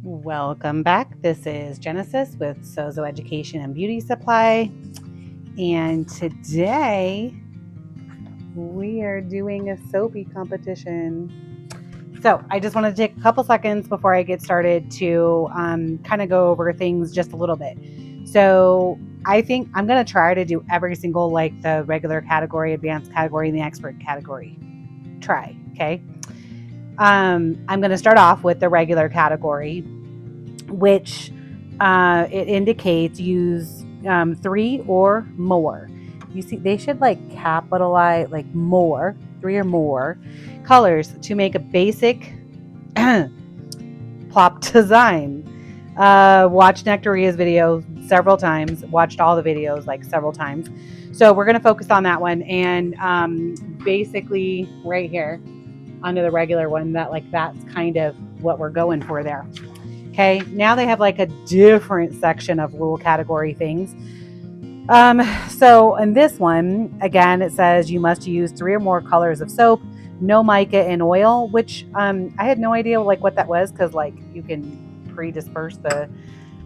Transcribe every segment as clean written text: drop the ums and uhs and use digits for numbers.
Welcome back. This is Genesis with Sozo Education and Beauty Supply. And today we are doing a soapy competition. So I just wanted to take a couple seconds before I get started to kind of go over things just a little bit. So I think I'm going to try to do every single, like the regular category, advanced category, and the expert category. Try, okay? I'm going to start off with the regular category, which it indicates use 3 or more. You see, they should like capitalize like more, 3 or more colors to make a basic plop design. Watched Nectaria's video several times, watched all the videos like several times. So we're going to focus on that one. And basically right here under the regular one, that's kind of what we're going for there. Okay, now they have like a different section of rule category things. So in this one, again, it says you must use 3 or more colors of soap, no mica and oil, which I had no idea like what that was, because like you can pre-disperse the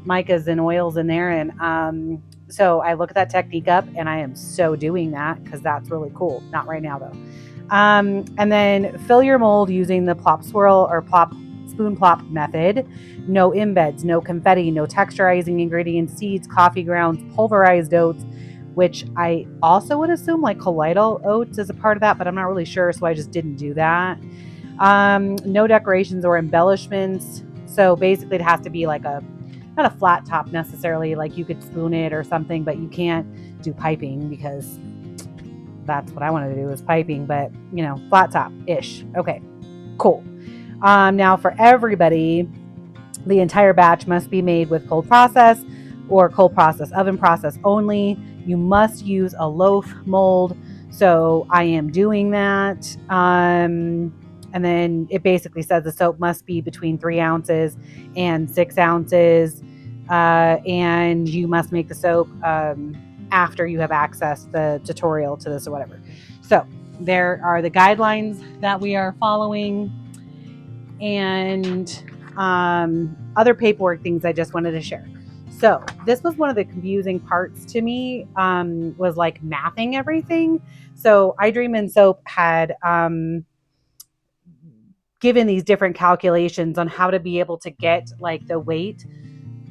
micas and oils in there. And so I looked that technique up, and I am so doing that because that's really cool. Not right now though. And then fill your mold using the plop swirl or plop spoon plop method. No embeds, no confetti, no texturizing ingredients, seeds, coffee grounds, pulverized oats, which I also would assume like colloidal oats is a part of that, but I'm not really sure, so I just didn't do that. No decorations or embellishments. So basically it has to be like not a flat top necessarily, like you could spoon it or something, but you can't do piping because that's what I wanted to do, is piping, but flat top ish. Okay, cool. Now for everybody, the entire batch must be made with cold process or cold process oven process only. You must use a loaf mold. So I am doing that. And then it basically says the soap must be between 3 ounces and 6 ounces. And you must make the soap after you have accessed the tutorial to this or whatever. So there are the guidelines that we are following, and other paperwork things I just wanted to share. So this was one of the confusing parts to me, was like mathing everything. So I Dream in Soap had given these different calculations on how to be able to get like the weight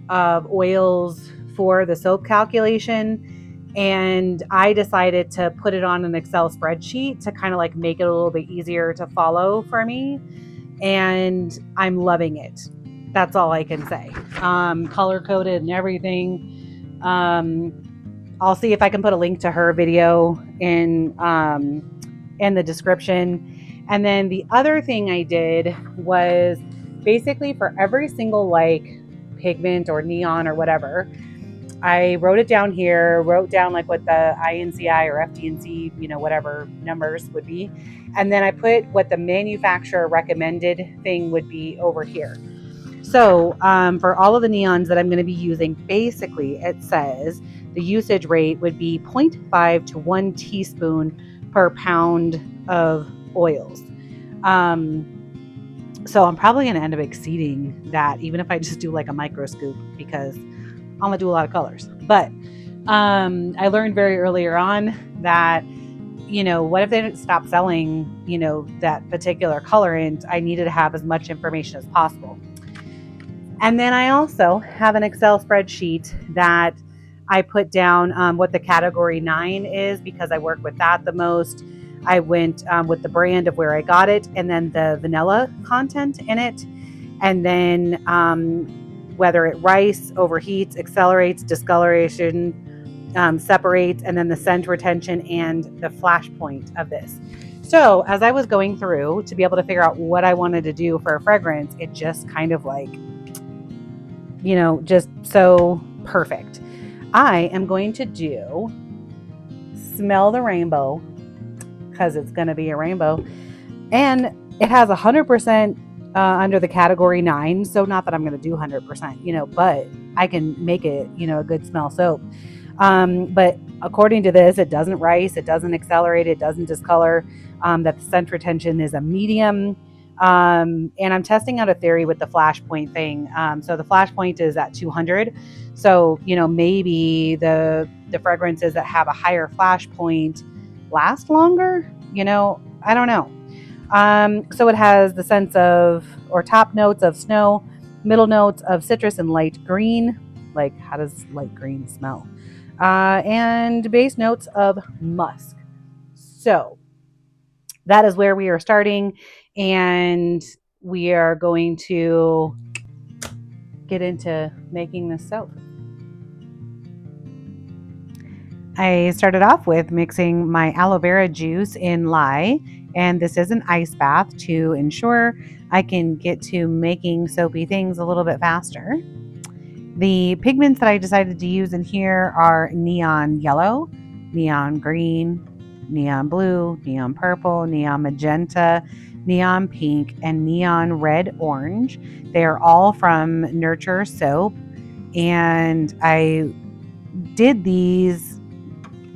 of oils for the soap calculation. And I decided to put it on an Excel spreadsheet to kind of like make it a little bit easier to follow for me. And I'm loving it. That's all I can say. Color coded and everything. I'll see if I can put a link to her video in the description. And then the other thing I did was basically for every single like pigment or neon or whatever, I wrote it down here, wrote down like what the INCI or FDNC, whatever numbers would be. And then I put what the manufacturer recommended thing would be over here. So for all of the neons that I'm going to be using, basically it says the usage rate would be 0.5 to 1 teaspoon per pound of oils. So I'm probably going to end up exceeding that, even if I just do like a micro scoop, because I'm going to do a lot of colors. But I learned very earlier on that, what if they didn't stop selling, that particular colorant? I needed to have as much information as possible. And then I also have an Excel spreadsheet that I put down what the category 9 is, because I work with that the most. I went with the brand of where I got it, and then the vanilla content in it. And then whether it rice, overheats, accelerates, discoloration, separates, and then the scent retention and the flash point of this. So as I was going through to be able to figure out what I wanted to do for a fragrance, it just kind of like, just so perfect. I am going to do Smell the Rainbow, because it's going to be a rainbow. And it has 100% under the category 9. So not that I'm going to do 100%, but I can make it, a good smell soap. But according to this, it doesn't rice, it doesn't accelerate, it doesn't discolor, that the scent retention is a medium. And I'm testing out a theory with the flashpoint thing. So the flashpoint is at 200. So, maybe the fragrances that have a higher flashpoint last longer. I don't know. So it has the sense of, or top notes of snow, middle notes of citrus and light green. Like, how does light green smell? And base notes of musk. So that is where we are starting. And we are going to get into making this soap. I started off with mixing my aloe vera juice in lye, and this is an ice bath to ensure I can get to making soapy things a little bit faster. The pigments that I decided to use in here are neon yellow, neon green, neon blue, neon purple, neon magenta, neon pink, and neon red orange. They are all from Nurture Soap, and I did these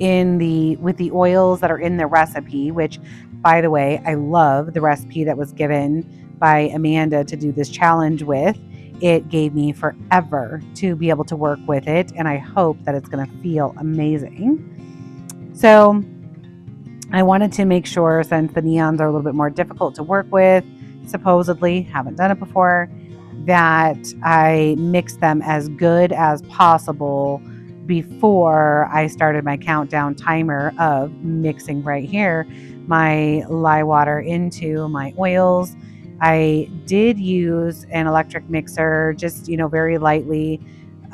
with the oils that are in the recipe, which, by the way, I love the recipe that was given by Amanda to do this challenge with. It gave me forever to be able to work with it, and I hope that it's going to feel amazing. So I wanted to make sure, since the neons are a little bit more difficult to work with, supposedly, haven't done it before, that I mixed them as good as possible before I started my countdown timer of mixing right here my lye water into my oils. I did use an electric mixer, just, very lightly,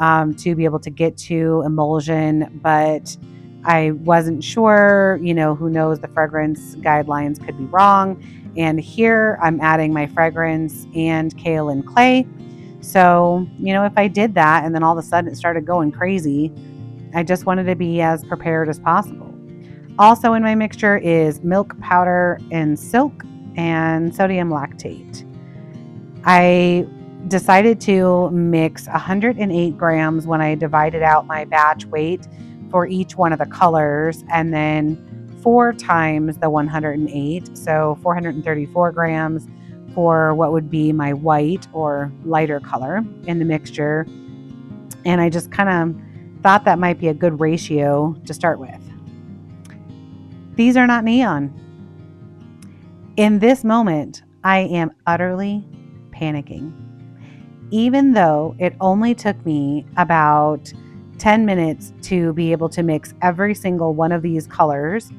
to be able to get to emulsion, but I wasn't sure, who knows, the fragrance guidelines could be wrong. And here I'm adding my fragrance and kaolin clay. So, if I did that and then all of a sudden it started going crazy, I just wanted to be as prepared as possible. Also in my mixture is milk powder and silk and sodium lactate. I decided to mix 108 grams when I divided out my batch weight for each one of the colors, and then 4 times the 108, so 434 grams for what would be my white or lighter color in the mixture. And I just kind of thought that might be a good ratio to start with. These are not neon. In this moment, I am utterly panicking. Even though it only took me about 10 minutes to be able to mix every single one of these colors,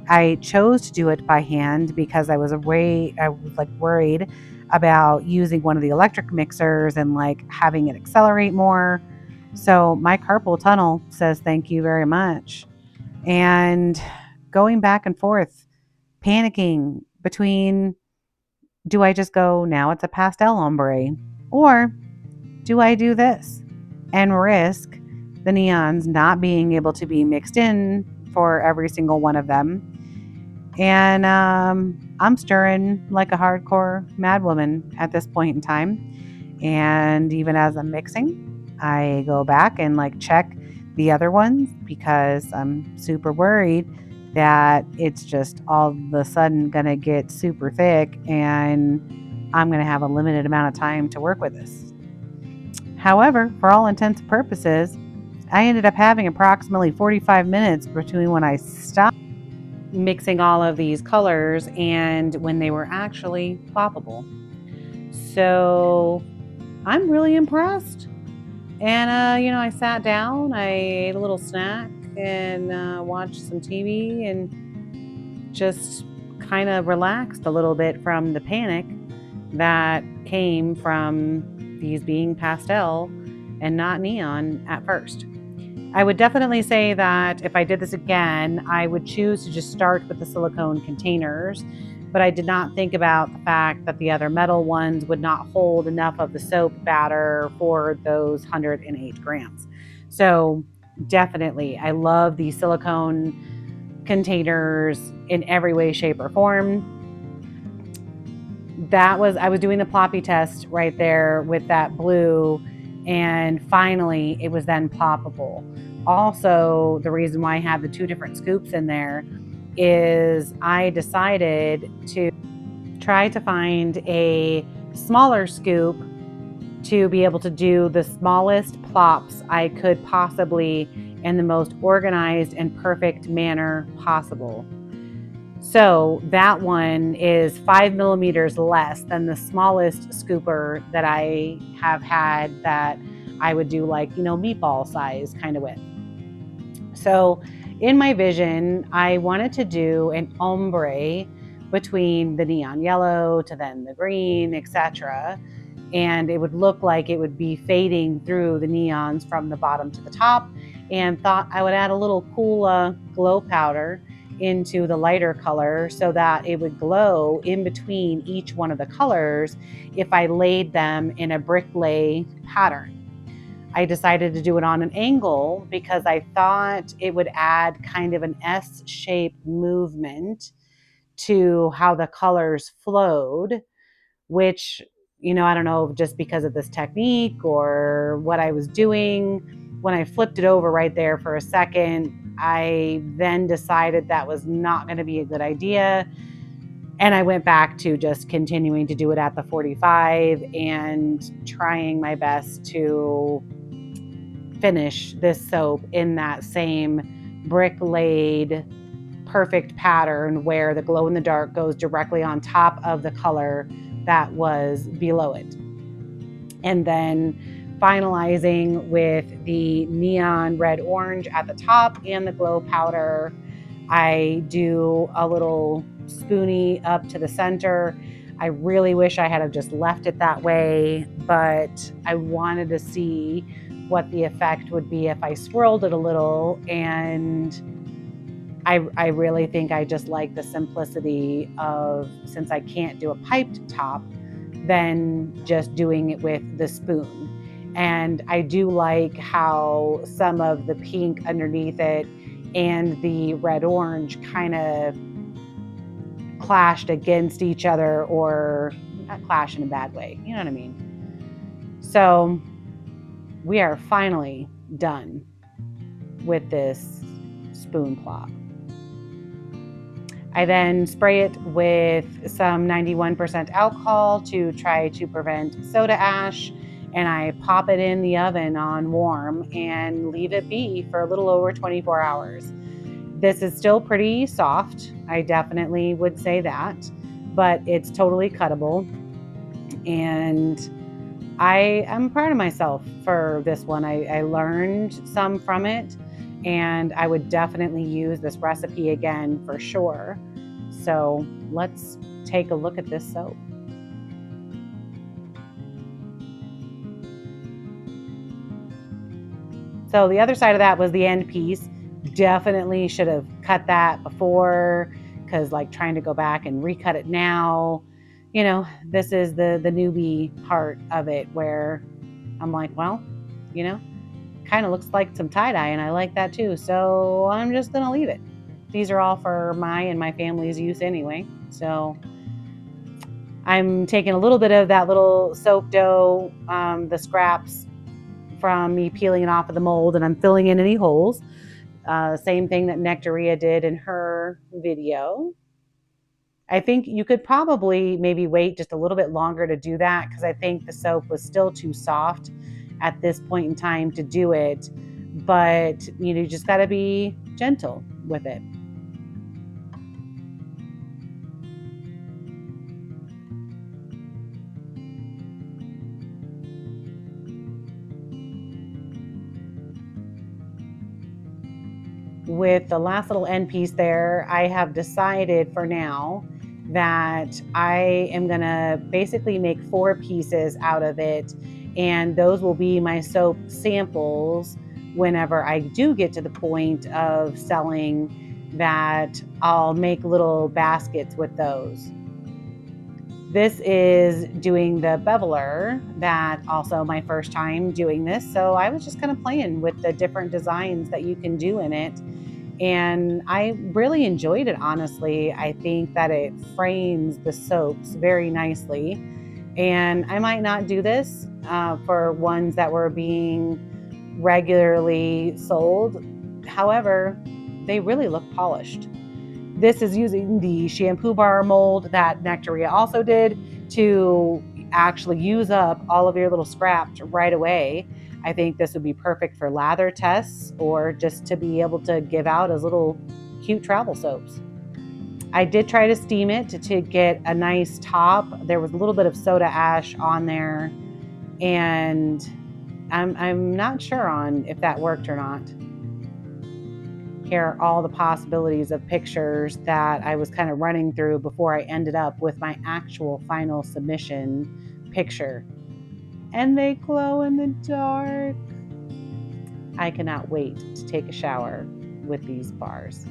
I chose to do it by hand because I was worried about using one of the electric mixers and having it accelerate more. So my carpal tunnel says thank you very much. And going back and forth, panicking between, do I just go, now it's a pastel ombre, or do I do this and risk the neons not being able to be mixed in for every single one of them? And I'm stirring like a hardcore madwoman at this point in time. And even as I'm mixing, I go back and check the other ones because I'm super worried that it's just all of a sudden going to get super thick and I'm going to have a limited amount of time to work with this. However, for all intents and purposes, I ended up having approximately 45 minutes between when I stopped mixing all of these colors and when they were actually ploppable. So I'm really impressed. And, I sat down, I ate a little snack and watched some TV and just kind of relaxed a little bit from the panic that came from these being pastel and not neon at first. I would definitely say that if I did this again, I would choose to just start with the silicone containers, but I did not think about the fact that the other metal ones would not hold enough of the soap batter for those 108 grams. So definitely, I love the silicone containers in every way, shape, or form. I was doing the ploppy test right there with that blue, and finally it was then ploppable. Also, the reason why I have the 2 different scoops in there is I decided to tried to find a smaller scoop to be able to do the smallest plops I could possibly in the most organized and perfect manner possible. So that one is 5 millimeters less than the smallest scooper that I have had that I would do, like, meatball size kind of with. So in my vision, I wanted to do an ombre between the neon yellow to then the green, etc. And it would look like it would be fading through the neons from the bottom to the top, and thought I would add a little cool glow powder into the lighter color so that it would glow in between each one of the colors if I laid them in a brick lay pattern. I decided to do it on an angle because I thought it would add kind of an S-shaped movement to how the colors flowed, which, I don't know, just because of this technique or what I was doing. When I flipped it over right there for a second, I then decided that was not going to be a good idea. And I went back to just continuing to do it at the 45 and trying my best to finish this soap in that same brick laid perfect pattern where the glow in the dark goes directly on top of the color that was below it. And then finalizing with the neon red orange at the top and the glow powder. I do a little spoonie up to the center. I really wish I had have just left it that way, but I wanted to see what the effect would be if I swirled it a little. And I really think I just like the simplicity of, since I can't do a piped top, then just doing it with the spoon. And I do like how some of the pink underneath it and the red orange kind of clashed against each other, or not clash in a bad way, you know what I mean? So we are finally done with this spoon plop. I then spray it with some 91% alcohol to try to prevent soda ash, and I pop it in the oven on warm and leave it be for a little over 24 hours. This is still pretty soft, I definitely would say that, but it's totally cuttable, and I am proud of myself for this one. I learned some from it, and I would definitely use this recipe again for sure. So let's take a look at this soap. So the other side of that was the end piece. Definitely should have cut that before, because like trying to go back and recut it now, this is the newbie part of it where I'm like, well, kind of looks like some tie-dye, and I like that too, so I'm just gonna leave it. These are all for my and my family's use anyway. So I'm taking a little bit of that little soap dough, the scraps from me peeling it off of the mold, and I'm filling in any holes. Same thing that Nectaria did in her video. I think you could probably maybe wait just a little bit longer to do that, because I think the soap was still too soft at this point in time to do it. But you just got to be gentle with it. With the last little end piece there, I have decided for now that I am gonna basically make 4 pieces out of it, and those will be my soap samples whenever I do get to the point of selling, that I'll make little baskets with those. This is doing the beveler, that also my first time doing this, so I was just kind of playing with the different designs that you can do in it. And I really enjoyed it, honestly. I think that it frames the soaps very nicely. And I might not do this for ones that were being regularly sold. However, they really look polished. this is using the shampoo bar mold that Nectaria also did to actually use up all of your little scraps right away. I think this would be perfect for lather tests or just to be able to give out as little cute travel soaps. I did try to steam it to get a nice top. There was a little bit of soda ash on there, and I'm not sure on if that worked or not. Here are all the possibilities of pictures that I was kind of running through before I ended up with my actual final submission picture. And they glow in the dark. I cannot wait to take a shower with these bars.